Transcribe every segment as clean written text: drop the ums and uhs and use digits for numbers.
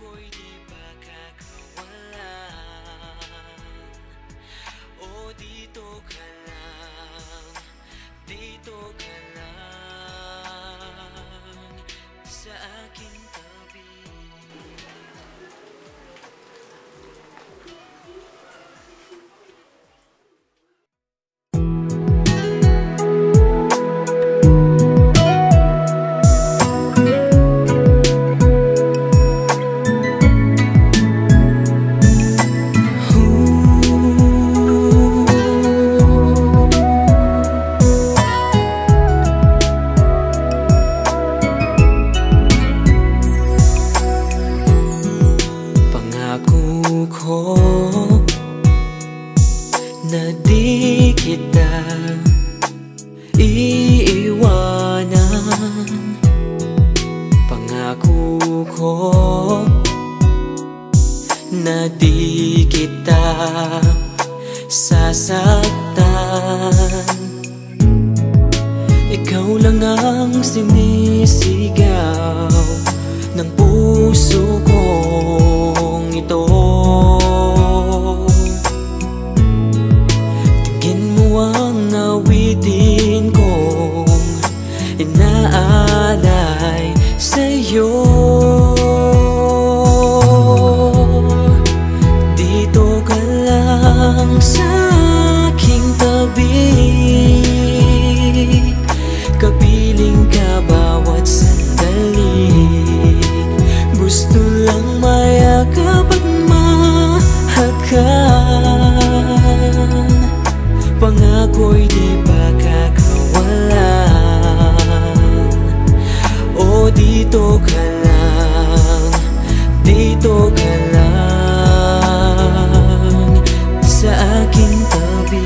Pangaka'y di makakawalan. O dito ka lang, dito ka lang sa aking tabi. Na di kita iiwanan. Pangako ko na di kita sasaktan. Ikaw lang ang sinisigaw ng puso kong ito. Ang awitin kong inaalay sa'yo. Dito ka lang sa aking tabi, kapiling ka bawat sandali. Gusto lang mayakap at mahakan. Pangaka'y di makakawalan. O dito ka lang, dito ka lang sa aking tabi.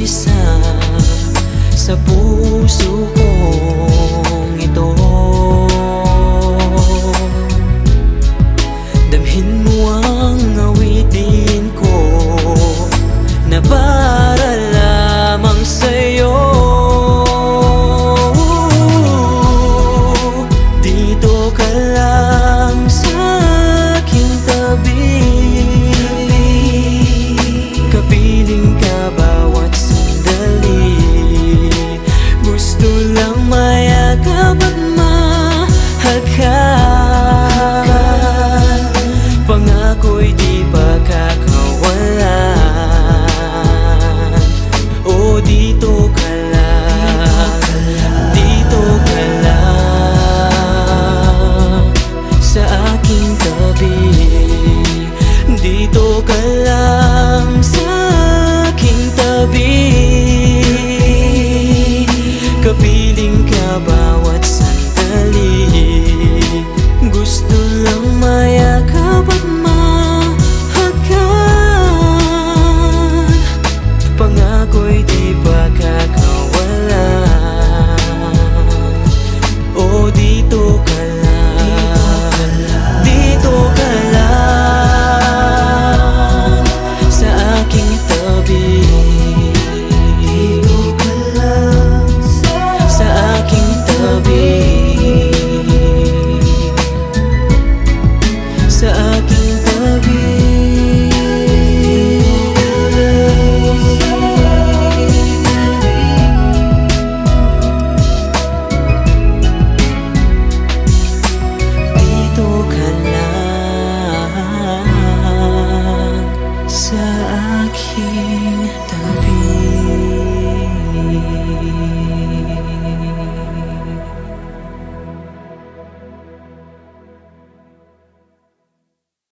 Isa sa puso kong ito. Damhin mo ang awitin ko na para lamang sa'yo. Dito ka lang sa aking tabi, kapiling ka bawat sandali. Gusto lang mayakap at mahakan. Pangaka'y di makakawalan. O dito ka lang, dito ka lang sa aking tabi. Dito ka